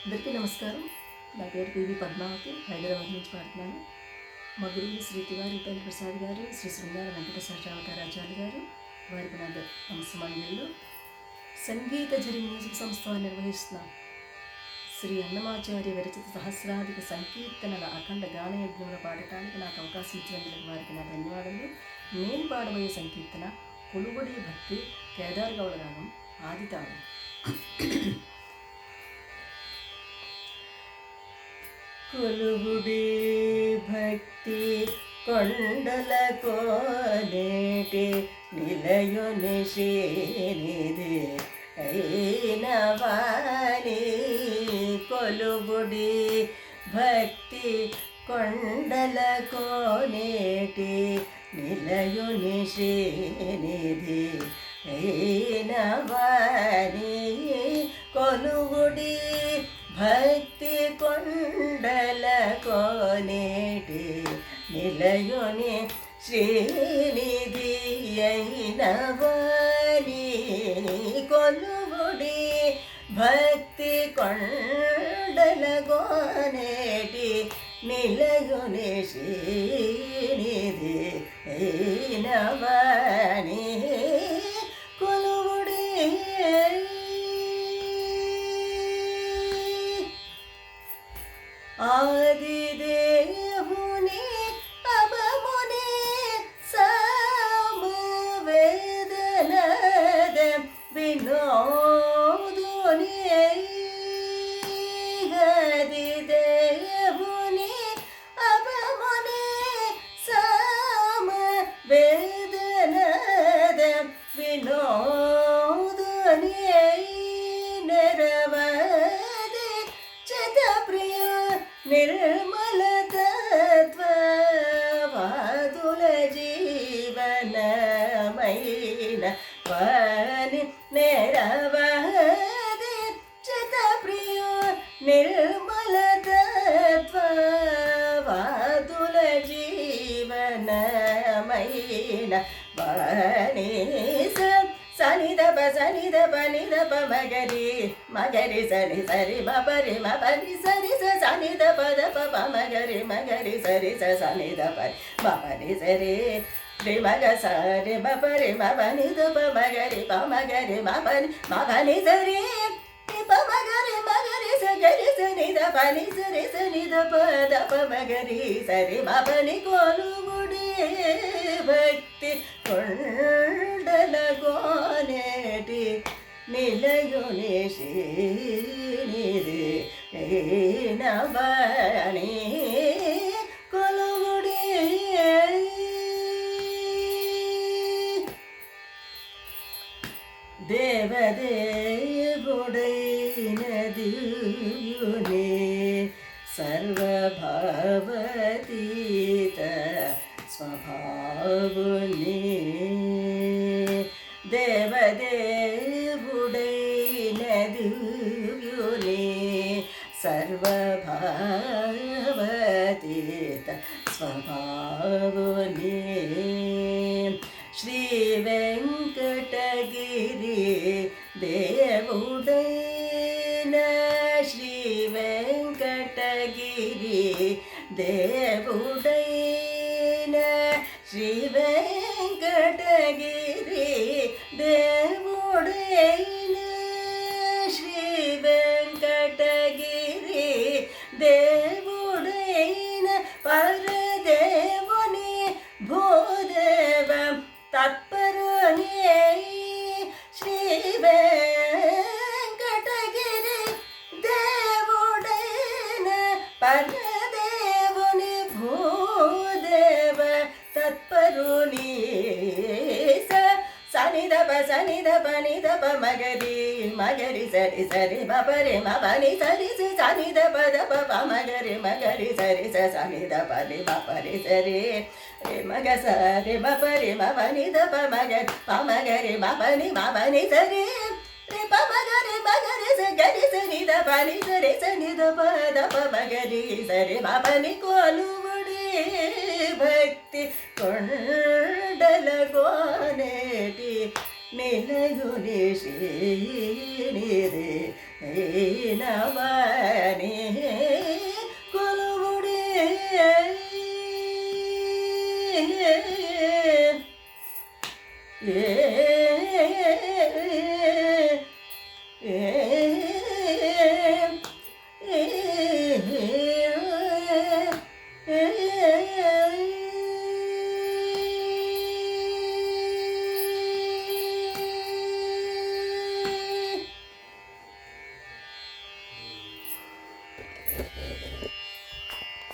అందరికీ నమస్కారం. నా పేరు పివి పద్మావతి, హైదరాబాద్ నుంచి పాడుతున్నాను. మా గురువులు శ్రీ తివారి ఉపేంద్ర ప్రసాద్ గారు, శ్రీ శృంగార వెంకటేశ్వరరావుతారాచార్య గారు, వారికి నా నమస్సమాంజలు. సంగీత జరి మ్యూజిక్ సంస్థ నిర్వహిస్తున్న శ్రీ అన్నమాచార్య విరచిత సహస్రాధిక సంకీర్తనల అఖండ గానయజ్ఞంలో పాడటానికి నాకు అవకాశం ఇచ్చినందుకు వారికి నా ధన్యవాదాలు. నేను పాడబోయే సంకీర్తన కొలుగుడి భక్తి కేదార్గౌడ రాగం ఆదితాళం. కొలుగుడి భక్తి కొండల కోనేటి నిలయుని శ్రీనిధి అయిన వాణి. కొలుగుడి భక్తి కొండల కోనేటి నిలయుని శ్రీనిధి అయిన వాణి. కొలుగుడి భక్తి కొండల కోనేటి నిలయుని శ్రీనిధి అయిన వాణి. కొలుగుడి భక్తి కొండల కోనేటి నిలయుని శ్రీనిధి అయిన వాణి. కొలుగుడి ఆదిదేవుని అభముని సమవేదనద వినోదుని. ఆదిదేవుని అభముని సమవేదనద వినోదుని. నిరవధి చిత్తప్రియ నిర్మల తత్వ వాదుల జీవనమైన వాణి. నిరవధి చిత్తప్రియ నిర్మల తత్వ వాదుల జీవనమైన వాణి. సనిదప సనిదప నిదప మగరి మగరి సరి సరి మపరి మపరి సరి స సనిదప దప మగరి మగరి సరి స సనిదప మపరి సరి రి మగ సరి మపరి మపని దప మగరి మగరి మపని మపని సరి మగరి మగరి సగరి సనిదప ని సరి సనిదప దప మగరి సరి మపని. కొలుగుడి భక్తి కొండల కోనేటి నిలయుని శ్రీనిధి అయిన వాణి. కొలుగుడి దేవదేవుడైన దివ్యుని సర్వభావతీత స్వభావుని. దేవదేవుడైన దివ్యుని సర్వభావతీత స్వభావుని. శ్రీ వెంకటగిరి దేవుడైన శ్రీ వెంకటగిరి దేవుడైన శ్రీ వెంకటగిరి దేవుడైన శ్రీ వెంకటగిరి దేవుడైన పరదేవుని భూదేవ తత్పరుని. శ్రీ వెంకటగిరి దేవుడైన పరదేవుని భూదేవ తత్పరుని. సనిదప సనిదప నిదప మగరి మగరి సరి సరి మపరి మపని సరి సనిదప దప మగరి మగరి సరి సనిదప ని మపరి సరి మగ సరి మపరి మపని దప మగరి మగరి మపని మపని సరి మగరి మగరి సగరి సని దప ని సరి సని దప దప మగరి సరి మపని. కొలుగుడి భక్తి కొండల కోనేటి నిలగుని శ్రీనిధి నవని కొలువుడి ఏ